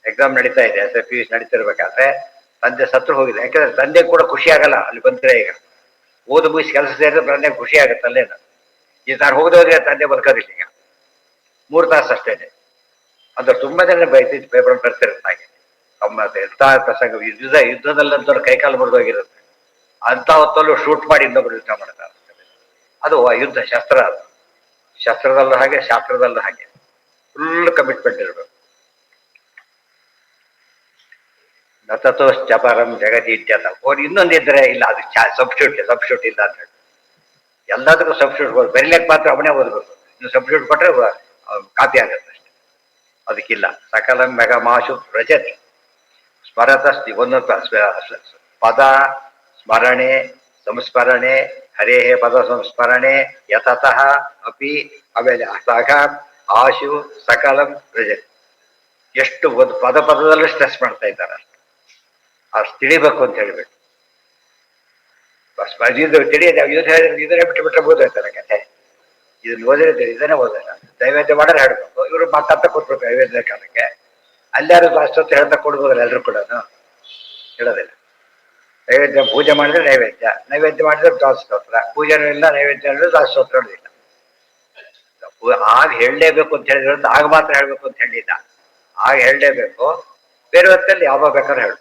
ಎಕ್ಸಾಮ್ ನಡೀತಾ ಇದೆ, PUC ನಡೀತಿರ್ಬೇಕಾದ್ರೆ ತಂದೆ ಸತ್ರು ಹೋಗಿದೆ. ಯಾಕಂದ್ರೆ ತಂದೆ ಕೂಡ ಖುಷಿ ಆಗಲ್ಲ ಅಲ್ಲಿ ಬಂದ್ರೆ. ಈಗ ಓದು ಮುಗಿಸಿ ಕೆಲಸ ಸೇರಿದ್ರೆ ತಂದೆ ಖುಷಿ ಆಗುತ್ತೆ ಅಲ್ಲೇನು. ಈಗ ನಾನು ಹೋದ್ರೆ ತಂದೆ ಬದುಕೋದಿಲ್ಲ. ಈಗ 3 ತಾಸು ಅಷ್ಟೇನೆ. ಅಂದ್ರೆ ತುಂಬಾ ಜನ ಬೈತಿದ್ದು ಪೇಪರ್ ಬರ್ತಿರುತ್ತೆ ಹಾಗೆ. ತಮ್ಮ ಎಂಥ ಪ್ರಸಂಗ, ಯುದ್ಧದಲ್ಲಂತವ್ರು ಕೈಕಾಲು ಮುರಿದೋಗಿರುತ್ತೆ. ಅಂತ ಹೊತ್ತಲ್ಲೂ ಶೂಟ್ ಮಾಡಿ ಇನ್ನೊಬ್ರು ಯುದ್ಧ ಮಾಡ್ತಾರೆ. ಅದು ಯುದ್ಧ ಶಸ್ತ್ರ. ಅದು ಶಸ್ತ್ರದಲ್ಲೂ ಹಾಗೆ, ಶಾಸ್ತ್ರದಲ್ಲೂ ಹಾಗೆ. ಫುಲ್ ಕಮಿಟ್ಮೆಂಟ್ ಇರಬೇಕು. ನತತೋಶ್ಚಪರಂ ಜಗತಿ ಇತ್ಯರ್ಥ. ಅವ್ರು ಇನ್ನೊಂದಿದ್ರೆ ಇಲ್ಲ, ಅದು ಸಬ್ಸ್ಟ್ಯೂಟ್ ಇಲ್ಲ ಅಂತ ಹೇಳಿ. ಎಲ್ಲದಕ್ಕೂ ಸಬ್ಸ್ಟ್ಯೂಟ್ ಬರೀಲಿಕ್ಕೆ ಮಾತ್ರ ಅವನೇ ಓದಬೇಕು. ಇನ್ನು ಸಬ್ಸ್ಟ್ಯೂಟ್ ಕೊಟ್ಟರೆ ಕಾಪಿ ಆಗುತ್ತೆ ಅಷ್ಟೆ. ಅದಕ್ಕಿಲ್ಲ. ಸಕಲಂ ಮೆಗಮಾಶು ರಜತಿ ಸ್ಮರತಸ್ತಿ. ಒಂದೊಂದು ಪದ ಸ್ಮರಣೆ, ಸಂಸ್ಮರಣೆ, ಹರೇ ಪದ ಸಂಸ್ಮರಣೆ, ಯತತಃ ಅಪಿ, ಆಮೇಲೆ ಸಗ ಆಶು ಸಕಲಂ ರಜತಿ. ಎಷ್ಟು ಒಂದು ಪದದಲ್ಲೂ ಸ್ಟ್ರೆಸ್ ಮಾಡ್ತಾ ಇದ್ದಾರೆ. ಅಷ್ಟು ತಿಳಿಬೇಕು ಅಂತ ಹೇಳ್ಬೇಕು. ಇದನ್ನೇ ಬಿಟ್ಟರೆ ಓದೋಯ್ತಾರೆ ಕಥೆ. ಇದನ್ನ ಓದಿದ್ರೆ ಇದನ್ನೇ ಓದೋಣ. ನೈವೇದ್ಯ ಮಾಡೋರು ಹೇಳ್ಬೇಕು, ಇವರು ಮಾತಾಡ್ತಾ ಕೊಡ್ಬೇಕು ನೈವೇದ್ಯ ಕಾಲಕ್ಕೆ. ಅಲ್ಲಾರು ಅಷ್ಟೊತ್ತು ಹೇಳ್ತಾ ಕೊಡ್ಬೋದಲ್ಲ, ಎಲ್ಲರೂ ಕೂಡ ಹೇಳೋದಿಲ್ಲ. ನೈವೇದ್ಯ ಪೂಜೆ ಮಾಡಿದ್ರೆ ನೈವೇದ್ಯ ಮಾಡಿದ್ರೆ ದಾಸಸ್ತೋತ್ರ, ಪೂಜೆನೂ ಇಲ್ಲ, ನೈವೇದ್ಯ ಅಂದ್ರೆ ದಾಸಸ್ತೋತ್ರ ಹೇಳೋದಿಲ್ಲ. ಆಗ ಹೇಳಲೇಬೇಕು ಅಂತ ಹೇಳಿದ್ರೆ ಆಗ ಮಾತ್ರ ಹೇಳ್ಬೇಕು ಅಂತ ಹೇಳಿಲ್ಲ. ಆಗ ಹೇಳಲೇಬೇಕು, ಬೇರೆ ಹೊತ್ತಲ್ಲಿ ಯಾವಾಗ ಬೇಕಾದ್ರೂ ಹೇಳ್ಬೇಕು.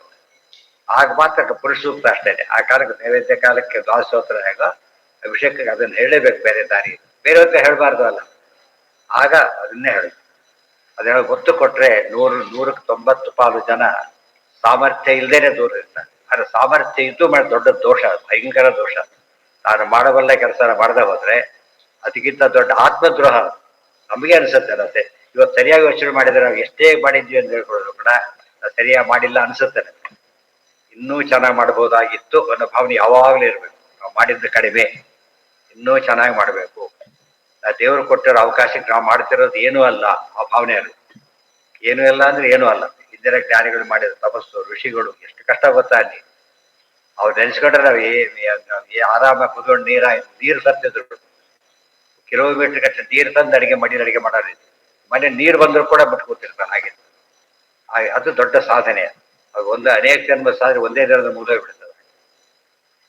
ಆಗ ಮಾತ್ರ ಪುರುಷ ಸೂಕ್ತ ಅಷ್ಟೇ. ಆ ಕಾಲಕ್ಕೆ ನೈವೇದ್ಯ ಕಾಲಕ್ಕೆ ದಾಸೋತ್ರ ಹೇಗೋ ಅಭಿಷೇಕಕ್ಕೆ ಅದನ್ನು ಹೇಳಲೇಬೇಕು, ಬೇರೆ ದಾರಿ. ಬೇರೆ ಹೊತ್ತ ಹೇಳಬಾರ್ದು ಅಲ್ಲ. ಆಗ ಅದನ್ನೇ ಹೇಳಿ. ಅದನ್ನ ಒತ್ತು ಕೊಟ್ರೆ 100ಕ್ಕೆ 90 ಪಾಲು ಜನ ಸಾಮರ್ಥ್ಯ ಇಲ್ಲದೇನೆ ದೂರ ಇರ್ತಾರೆ. ಆದ್ರೆ ಸಾಮರ್ಥ್ಯ ಇದ್ದು ಮಾಡಿ ದೊಡ್ಡ ದೋಷ, ಭಯಂಕರ ದೋಷ. ನಾನು ಮಾಡಬಲ್ಲ ಕೆಲಸ ಮಾಡದೆ ಹೋದ್ರೆ ಅದಕ್ಕಿಂತ ದೊಡ್ಡ ಆತ್ಮದ್ರೋಹ ನಮಗೆ ಅನ್ಸುತ್ತೆ. ಮತ್ತೆ ಇವತ್ತು ಸರಿಯಾಗಿ ಯೋಚನೆ ಮಾಡಿದ್ರೆ ನಾವು ಎಷ್ಟೇ ಮಾಡಿದ್ವಿ ಅಂತ ಹೇಳ್ಕೊಳ್ಳೋದು ಕೂಡ ಸರಿಯಾಗಿ ಮಾಡಿಲ್ಲ ಅನ್ಸುತ್ತೆ. ಇನ್ನೂ ಚೆನ್ನಾಗಿ ಮಾಡ್ಬೋದಾಗಿತ್ತು ಅನ್ನೋ ಭಾವನೆ ಯಾವಾಗಲೂ ಇರಬೇಕು. ನಾವು ಮಾಡಿದ್ದು ಕಡಿಮೆ, ಇನ್ನೂ ಚೆನ್ನಾಗಿ ಮಾಡಬೇಕು. ದೇವರು ಕೊಟ್ಟಿರೋ ಅವಕಾಶಕ್ಕೆ ನಾವು ಮಾಡ್ತಿರೋದು ಏನೂ ಅಲ್ಲ, ಆ ಭಾವನೆ ಅಲ್ಲ. ಏನೂ ಇಲ್ಲ ಅಂದ್ರೆ ಏನೂ ಅಲ್ಲ. ಹಿಂದಿನ ಜ್ಞಾನಿಗಳು ಮಾಡಿದ ತಪಸ್ಸು, ಋಷಿಗಳು ಎಷ್ಟು ಕಷ್ಟ ಗೊತ್ತಾ ಅಲ್ಲಿ. ಅವ್ರು ನೆನೆಸ್ಕೊಂಡ್ರೆ ನಾವು ಆರಾಮಾಗಿ ಕುತ್ಕೊಂಡು ನೀರು ತರ್ತಿದ್ರು. ಕಿಲೋಮೀಟರ್ ಗಟ್ಟಲೆ ನೀರು ತಂದು ಮಣ್ಣಿನ ಅಡಿಗೆ ಮಾಡೋದು. ಮನೆ ನೀರು ಬಂದರೂ ಕೂಡ ಬಿಟ್ಟು ಕೂತಿರ್ತಾರೆ ಹಾಗೆ. ಅದು ದೊಡ್ಡ ಸಾಧನೆ. ಅದು ಅನೇಕ ಜನ್ಮ ಸಾಧನೆ ಒಂದೇ ದಿನದ ಮುಗಿದೋಗ್ಬಿಡ್ತದೆ.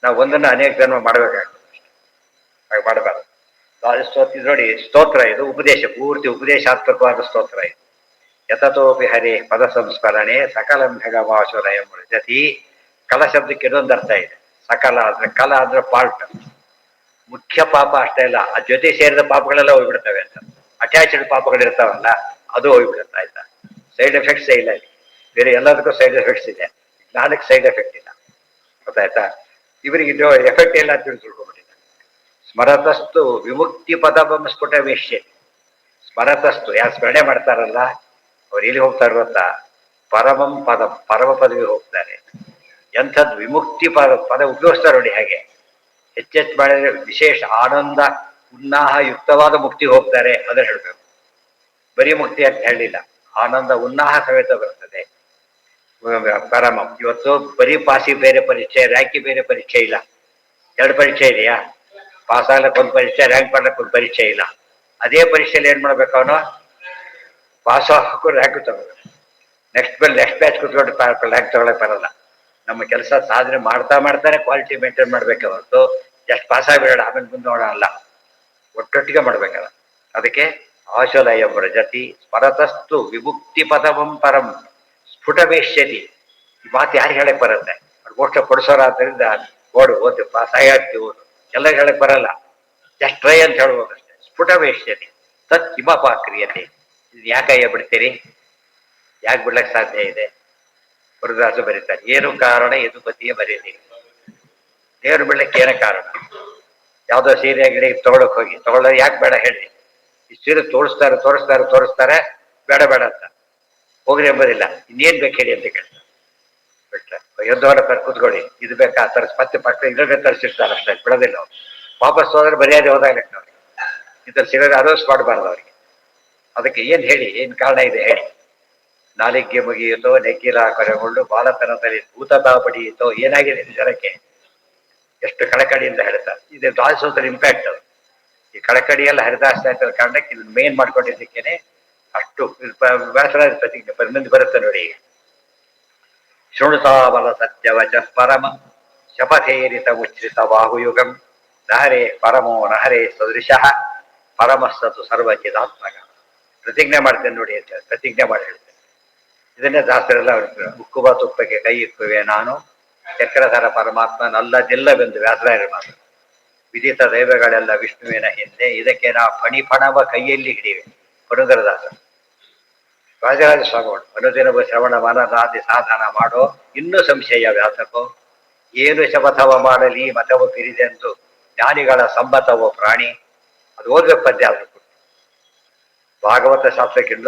ನಾವು ಒಂದನ್ನು ಅನೇಕ ಜನ್ಮ ಮಾಡಬೇಕಾಗ್ತದೆ. ಹಾಗೆ ಮಾಡಬಾರ್ದು. ನೋಡಿ, ಸ್ತೋತ್ರ ಇದು ಉಪದೇಶ, ಪೂರ್ತಿ ಉಪದೇಶಾತ್ಮಕವಾದ ಸ್ತೋತ್ರ ಇದು. ಯತತೋಪಿ ಹರೇ ಪದ ಸಂಸ್ಮರಣೆ ಸಕಲಂ ಹೆಗಮಾಶುರಯಂ ರಜತಿ. ಕಲ ಶಬ್ದಕ್ಕೆ ಇನ್ನೊಂದು ಅರ್ಥ ಇದೆ. ಸಕಲ ಅಂದ್ರೆ ಕಲ ಅಂದ್ರೆ ಪಾರ್ಟ್. ಮುಖ್ಯ ಪಾಪ ಅಷ್ಟೇ ಇಲ್ಲ, ಆ ಜೊತೆ ಸೇರಿದ ಪಾಪಗಳೆಲ್ಲ ಹೋಗ್ಬಿಡ್ತವೆ ಅಂತ. ಅಟ್ಯಾಚ್ಡ್ ಪಾಪಗಳಿರ್ತಾವಲ್ಲ, ಅದು ಹೋಗ್ಬಿಡುತ್ತೆ. ಆಯ್ತಾ? ಸೈಡ್ ಎಫೆಕ್ಟ್ಸ್ ಇಲ್ಲ ಇಲ್ಲಿ. ಬೇರೆ ಎಲ್ಲದಕ್ಕೂ ಸೈಡ್ ಎಫೆಕ್ಟ್ಸ್ ಇದೆ, ಜ್ಞಾನಕ್ಕೆ ಸೈಡ್ ಎಫೆಕ್ಟ್ ಇಲ್ಲ. ಗೊತ್ತಾಯ್ತಾ? ಇವರಿಗೆ ಇದು ಎಫೆಕ್ಟ್ ಇಲ್ಲ ಅಂತ ತಿಳ್ಕೊಬಿಟ್ಟಿದೆ. ಸ್ಮರತಸ್ತು ವಿಮುಕ್ತಿ ಪದಂ ಸ್ಫುಟ ವೇಶ್ಯ. ಸ್ಮರತಸ್ತು ಯಾರು ಸ್ಮರಣೆ ಮಾಡ್ತಾರಲ್ಲ ಅವ್ರು ಎಲ್ಲಿ ಹೋಗ್ತಾರೆ ಗೊತ್ತಾ? ಪರಮಂ ಪದಂ, ಪರಮ ಪದವಿಗೆ ಹೋಗ್ತಾರೆ. ಎಂಥದ್ದು ವಿಮುಕ್ತಿ ಪದ ಉಪಯೋಗಿಸ್ತಾರೆ ನೋಡಿ. ಹಾಗೆ ಹೆಚ್ಚೆಚ್ಚು ಮಾಡಿದ್ರೆ ವಿಶೇಷ ಆನಂದ ಉನ್ನಾಹ ಯುಕ್ತವಾದ ಮುಕ್ತಿ ಹೋಗ್ತಾರೆ. ಅದನ್ನು ಹೇಳಬೇಕು. ಬರೀ ಮುಕ್ತಿ ಅಂತ ಹೇಳಿಲ್ಲ, ಆನಂದ ಉನ್ನಾಹ ಸಮೇತ ಬರ್ತದೆ. ಪರಮಂ. ಇವತ್ತು ಬರೀ ಪಾಸಿ ಬೇರೆ ಪರೀಕ್ಷೆ, ರ್ಯಾಂಕಿ ಬೇರೆ ಪರೀಕ್ಷೆ ಇಲ್ಲ. 2 ಪರೀಕ್ಷೆ ಇದೆಯಾ? ಪಾಸ್ ಆಗ್ಲಕ್ಕೆ ಒಂದು ಪರೀಕ್ಷೆ, ರ್ಯಾಂಕ್ ಮಾಡ್ಲಿಕ್ಕೆ ಒಂದು ಪರೀಕ್ಷೆ ಇಲ್ಲ. ಅದೇ ಪರೀಕ್ಷೆಯಲ್ಲಿ ಏನ್ ಮಾಡ್ಬೇಕು ಅವನು? ಪಾಸ್ ಹಾಕು, ರ್ಯಾಂಕ್ ತಗೋಬೇಕು. ನೆಕ್ಸ್ಟ್ ಬ್ಯಾಚ್ ಕೂತ್ಕೊಂಡು ರ್ಯಾಂಕ್ ತಗೊಳಕ್ ಬರಲ್ಲ. ನಮ್ಮ ಕೆಲಸ ಸಾಧನೆ ಮಾಡ್ತಾನೆ ಕ್ವಾಲಿಟಿ ಮೇಂಟೈನ್ ಮಾಡ್ಬೇಕು ಹೊರತು ಜಸ್ಟ್ ಪಾಸ್ ಆಗಿಬಿಡೋಣ ಆಮೇಲೆ ಮುಂದೆ ನೋಡೋಣ ಅಲ್ಲ. ಒಟ್ಟೊಟ್ಟಿಗೆ ಮಾಡ್ಬೇಕಲ್ಲ. ಅದಕ್ಕೆ ಆಶೋಲಯ ವ್ರಜತಿ ಸ್ಮರತಸ್ತು ವಿಮುಕ್ತಿ ಪದವಂ ಪರಂ ಸ್ಫುಟ ವೇಶ್ಯತಿ. ಈ ಮಾತು ಯಾರಿಗೆ ಹೇಳಕ್ ಬರುತ್ತೆ? ಅವ್ರು ಮೋಕ್ಷ ಕೊಡಿಸೋರಾದ್ರಿಂದ ಓದು ಪಾಸ್ ಆಗ್ತಿ ಓದು ಎಲ್ಲ ಹೇಳಕ್ ಬರಲ್ಲ. ಜಸ್ಟ್ ಟ್ರೈ ಅಂತ ಹೇಳ್ಬೋದಷ್ಟೇ. ಸ್ಫುಟ ವೇಶ್ಯತಿ ತತ್ ಕಿಮಪ ಕ್ರಿಯತೆ. ಇದು ಯಾಕಯ್ಯ ಬಿಡ್ತೀರಿ? ಯಾಕೆ ಬಿಡ್ಲಕ್ಕೆ ಸಾಧ್ಯ ಇದೆ? ಗುರುದಾಸ ಬರೀತಾರೆ, ಏನು ಕಾರಣ ಯದುಪತಿಯ ಬರೀರಿ. ದೇವ್ರು ಬಿಡ್ಲಿಕ್ಕೆ ಏನ ಕಾರಣ? ಯಾವ್ದೋ ಸೀರೆ ಗಿಡ ತಗೊಳಕ್ ಹೋಗಿ ತಗೊಳ್ಳೋದು ಯಾಕೆ ಬೇಡ ಹೇಳಿ? ಈ ಸೀರೆ ತೋರಿಸ್ತಾರೆ ಬೇಡ ಬೇಡ ಅಂತ ಹೋಗ್ರಿ ಎಂಬುದಿಲ್ಲ. ಇನ್ನೇನ್ ಬೇಕು ಹೇಳಿ ಅಂತ ಕೇಳ್ತಾರೆ. ಬಿಟ್ರೆ ಎದ್ದೋಡ ಕೂತ್ಕೊಳ್ಳಿ, ಇದು ಬೇಕಾ ಮತ್ತೆ ಪಕ್ಕ ಇದ್ರಾಗ ತರಿಸಿರ್ತಾರೆ ಅಷ್ಟೇ, ಬಿಡೋದಿಲ್ಲ ಅವ್ರು. ವಾಪಸ್ ಹೋದ್ರೆ ಮರ್ಯಾದೆ ಹೋದಾಗಲಿಕ್ಕೆ ಅವ್ರಿಗೆ ಇದ್ರಲ್ಲಿ ಸಿಗೋದು ಅರೋಸ್ ಮಾಡಬಾರ್ದು ಅವ್ರಿಗೆ. ಅದಕ್ಕೆ ಏನ್ ಹೇಳಿ, ಏನ್ ಕಾರಣ ಇದೆ ಹೇಳಿ? ನಾಲಿಗೆ ಮುಗಿಯಿತೋ, ನೆಗ್ಗಿಲ ಕೊರೆಗೊಂಡು ಬಾಲತನದಲ್ಲಿ ಭೂತತಾ ಬಡಿಯಿತೋ, ಏನಾಗಿದೆ ಜನಕ್ಕೆ? ಎಷ್ಟು ಕಳಕಳಿಯಿಂದ ಹೇಳ್ತಾರೆ. ಇದು ದಾಸೋದ್ರ ಇಂಪ್ಯಾಕ್ಟ್ ಅದು. ಈ ಕಳಕಳಿಯೆಲ್ಲ ಹರಿದಾಸ್ತಾ ಇದ್ದ ಕಾರಣಕ್ಕೆ ಇದನ್ನ ಮೇನ್ ಮಾಡ್ಕೊಂಡಿದ್ದಕ್ಕೇನೆ ಅಷ್ಟು ವ್ಯಾಸರಾಜ ಪ್ರತಿಜ್ಞೆ ಮುಂದೆ ಬರುತ್ತೆ ನೋಡಿ. ಈಗ ಶೃಣುತಾವಲ ಸತ್ಯವಚ ಪರಮ ಶಪಥೇರಿತ ಮುಚ್ರಿತ ಬಾಹುಯುಗಂ ನಹರೇ ಪರಮೋ ನಹರೇ ಸದೃಶಃ ಪರಮಸ್ಸತು ಸರ್ವಚಿದಾತ್ಮಕ. ಪ್ರತಿಜ್ಞೆ ಮಾಡ್ತೇನೆ ನೋಡಿ ಅಂತ ಪ್ರತಿಜ್ಞೆ ಮಾಡಿ ಹೇಳ್ತೇನೆ. ಇದನ್ನೇ ದಾಸರೆಲ್ಲ ಉಕ್ಕುವ ತುಪ್ಪಕ್ಕೆ ಕೈ ಇಕ್ಕುವೆ ನಾನು, ಚಕ್ರಧರ ಪರಮಾತ್ಮನಲ್ಲದಿಲ್ಲವೆಂದು ವ್ಯಾಸರಾಯರು ಮಾತು. ವಿದಿತ ದೈವಗಳೆಲ್ಲ ವಿಷ್ಣುವಿನ ಹಿಂದೆ, ಇದಕ್ಕೆ ನಾ ಫಣಿಫಣವ ಕೈಯಲ್ಲಿ ಹಿಡಿವೆ. ಪುರಂದರದಾಸ ರಾಜರಾಜ ಸ್ವಾಮಿಗಳು ಅನುದಿನವ ಶ್ರವಣ ಮನನಾದಿ ಸಾಧನ ಮಾಡೋ, ಇನ್ನೂ ಸಂಶಯ ವ್ಯಾಸಕೋ, ಏನು ಶಪಥವ ಮಾಡಲಿ ಮತವು ಪಿರಿದೆಂದು ಜ್ಞಾನಿಗಳ ಸಂಬತವೋ ಪ್ರಾಣಿ. ಅದು ಓದ್ಬೇಕು ಪದ್ಯ ಆದ್ರೂ ಭಾಗವತ ಶಾಸ್ತ್ರಕ್ಕಿಂತ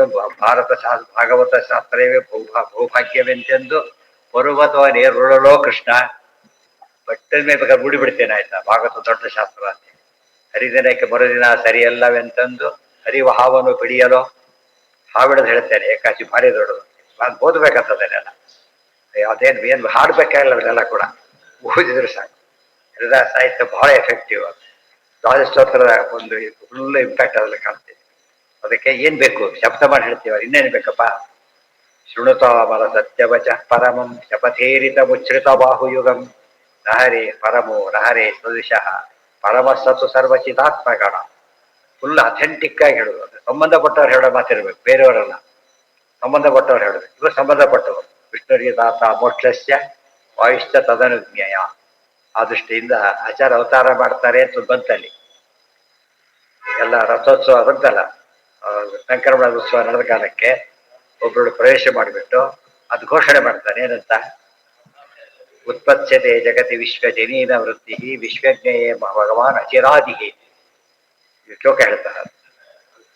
ಭಾಗವತ ಶಾಸ್ತ್ರವೇ ಬಹುಭಾಗ್ಯವೆಂತೆಂದು ಪರ್ವತವ ನೇರುಳಲೋ ಕೃಷ್ಣ. ಬಟ್ಟದ ಮೇಲೆ ಬೇಕಾದ್ರೆ ರೂಢಿ ಬಿಡ್ತೇನೆ ಆಯ್ತಾ, ಭಾಗವತ ದೊಡ್ಡ ಶಾಸ್ತ್ರ ಅಂತ. ಹರಿದಿನಕ್ಕೆ ಮರುದಿನ ಸರಿಯಲ್ಲವೆಂತಂದು ಹರಿವ ಹಾವನ್ನು ಬಿಡಿಯಲೋ, ಹಾವಿಡದು ಹೇಳ್ತೇನೆ. ಏಕಾಶಿ ಭಾರಿ ದೊಡ್ಡದು, ನಾನು ಓದ್ಬೇಕಂತದೇನೆಲ್ಲ. ಅದೇನು ಏನು ಹಾಡ್ಬೇಕಾಗಿಲ್ಲ ಅವನ್ನೆಲ್ಲ ಕೂಡ ಓದಿದ್ರು ಸಾಕು. ಹರಿದಾಸ ಸಾಹಿತ್ಯ ಬಹಳ ಎಫೆಕ್ಟಿವ್. ದ್ವಾದಶೋತ್ತರ ಒಂದು ಫುಲ್ ಇಂಪ್ಯಾಕ್ಟ್ ಅದ್ರಲ್ಲಿ ಕಾಣ್ತೀವಿ. ಅದಕ್ಕೆ ಏನ್ ಬೇಕು ಶಬ್ದ ಮಾಡಿ ಹೇಳ್ತೀವ, ಇನ್ನೇನು ಬೇಕಪ್ಪ? ಶೃಣುತಾವಲ ಸತ್ಯವಚ ಪರಮಂ ಶಪಥೇರಿತ ಮುಚ್ಛ್ರಿತ ಬಾಹುಯುಗಂ ನಹರೇ ಪರಮೋ ನಹರೇ ಸದೃಶಃ ಪರಮಸ್ಸತು ಸರ್ವಚಿದಾತ್ಮಗಣ. ಫುಲ್ ಅಥೆಂಟಿಕ್ ಆಗಿ ಹೇಳುದು. ಅದು ಸಂಬಂಧಪಟ್ಟವ್ರು ಹೇಳೋ ಮಾತಿರ್ಬೇಕು, ಬೇರೆಯವರಲ್ಲ. ಸಂಬಂಧಪಟ್ಟವ್ರು ಹೇಳಬೇಕು. ಇವರು ಸಂಬಂಧಪಟ್ಟವರು. ವಿಷ್ಣುರಿಗೆ ದಾತ ಮೋಕ್ಷಸ್ಯ ವಾಯುಶ್ಚ ತದನುಜ್ಞೇಯ. ಆ ದೃಷ್ಟಿಯಿಂದ ಆಚಾರ ಅವತಾರ ಮಾಡ್ತಾರೆ ಅಂತ ಬಂತಲ್ಲಿ. ಎಲ್ಲ ರಥೋತ್ಸವ ಬಂತಲ್ಲ, ಸಂಕ್ರಮಣ ಉತ್ಸವ ನಡೆದ ಕಾಲಕ್ಕೆ ಒಬ್ಬರು ಪ್ರವೇಶ ಮಾಡಿಬಿಟ್ಟು ಅದು ಘೋಷಣೆ ಮಾಡ್ತಾನೆ. ಏನಂತ? ಉತ್ಪತ್ಸ್ಯತೆ ಜಗತಿ ವಿಶ್ವಜನೀನ ವೃತ್ತಿ ವಿಶ್ವಜ್ಞೇಯ ಭಗವಾನ್ ಅಚಿರಾದಿಹಿ. ಶ್ಲೋಕ ಹೇಳ್ತಾರೆ.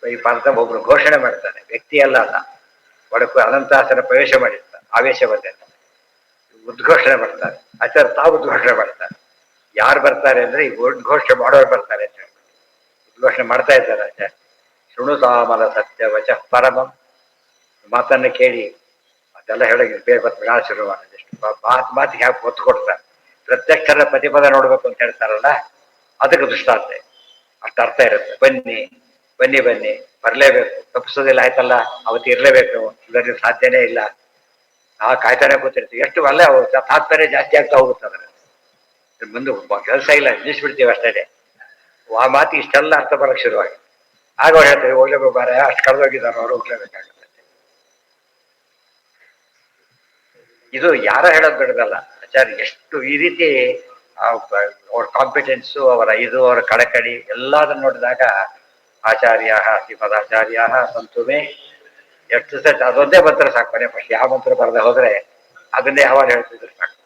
ಈ ಪಾರ್ಥ ಒಬ್ರು ಘೋಷಣೆ ಮಾಡ್ತಾನೆ, ವ್ಯಕ್ತಿ ಅಲ್ಲ ಒಳಕು ಅನಂತಾಸನ ಪ್ರವೇಶ ಮಾಡಿರ್ತಾನೆ, ಆವೇಶ ಬಂದಿರ್ತಾನೆ, ಉದ್ಘೋಷಣೆ ಮಾಡ್ತಾರೆ. ಆಚಾರ ತಾವು ಉದ್ಘೋಷಣೆ ಮಾಡ್ತಾರೆ. ಯಾರು ಬರ್ತಾರೆ ಅಂದ್ರೆ ಈ ಉದ್ಘೋಷಣೆ ಮಾಡೋರು ಬರ್ತಾರೆ ಅಂತ ಹೇಳಿ ಉದ್ಘೋಷಣೆ ಮಾಡ್ತಾ ಇದ್ದಾರೆ ಆಚಾರ್ಯ. ಶೃಣುತಾಮಲ ಸತ್ಯ ವಚ ಪರಮಂ. ಮಾತನ್ನ ಕೇಳಿ ಅದೆಲ್ಲ ಹೇಳೋಕೆ ಬೇರೆ ಬರ್ತಾರೆ ಶುರು ಮಾಡೋದೆಷ್ಟು ಮಾತಿಗೆ ಯಾಕೆ ಒತ್ತು ಕೊಡ್ತಾರೆ. ಪ್ರತ್ಯಕ್ಷರ ಪ್ರತಿಪದ ನೋಡ್ಬೇಕು ಅಂತ ಹೇಳ್ತಾರಲ್ಲ, ಅದಕ್ಕೆ ದೃಷ್ಟಾಂತ ಅಷ್ಟು ಅರ್ಥ ಇರುತ್ತೆ. ಬನ್ನಿ ಬನ್ನಿ ಬನ್ನಿ, ಬರಲೇಬೇಕು, ತಪ್ಪಿಸೋದಿಲ್ಲ ಆಯ್ತಲ್ಲ, ಅವತ್ತು ಇರಲೇಬೇಕು, ಇದರಲ್ಲಿ ಸಾಧ್ಯನೇ ಇಲ್ಲ. ಕಾಯ್ತಾನೆ ಕೂತಿರ್ತೀವಿ. ಎಷ್ಟು ಅಲ್ಲೇ ತಾತ್ಪರ್ಯ ಜಾಸ್ತಿ ಆಗ್ತಾ ಹೋಗುತ್ತದೆ. ಮುಂದೆ ಕೆಲಸ ಇಲ್ಲ, ನಿಲ್ಲಿಸ್ಬಿಡ್ತೀವಿ ಅಷ್ಟೇ. ಆ ಮಾತಿ ಇಷ್ಟೆಲ್ಲ ಅರ್ಥ ಬರೋಕ್ಕೆ ಶುರುವಾಗಿ ಆಗ ಅವ್ರು ಹೇಳ್ತಾರೆ, ಹೋಗ್ಲೇಬೇಕು ಬಾರ, ಅಷ್ಟು ಕಳೆದೋಗಿದ್ದಾರೆ ಅವರು, ಹೋಗ್ಲೇಬೇಕಾಗುತ್ತೆ. ಇದು ಯಾರ ಹೇಳೋದು ಬಿಡದಲ್ಲ. ಆಚಾರ್ಯ ಎಷ್ಟು ಈ ರೀತಿ ಅವ್ರ ಕಾಂಪಿಟೆನ್ಸು, ಅವರ ಕಳಕಳಿ ಎಲ್ಲದನ್ನು ನೋಡಿದಾಗ ಆಚಾರ್ಯ ಶ್ರೀಮದಾಚಾರ್ಯ ಸಂತುಮೆ ಎಷ್ಟು ಸತ್ ಅದೊಂದೇ ಮಂತ್ರ ಸಾಕು. ಮನೆ ಫಸ್ಟ್ ಯಾವ ಮಂತ್ರ ಬರದೆ ಹೋದ್ರೆ ಅದನ್ನೇ ಯಾವಾಗ ಹೇಳ್ತಿದ್ರು ಸಾಕು.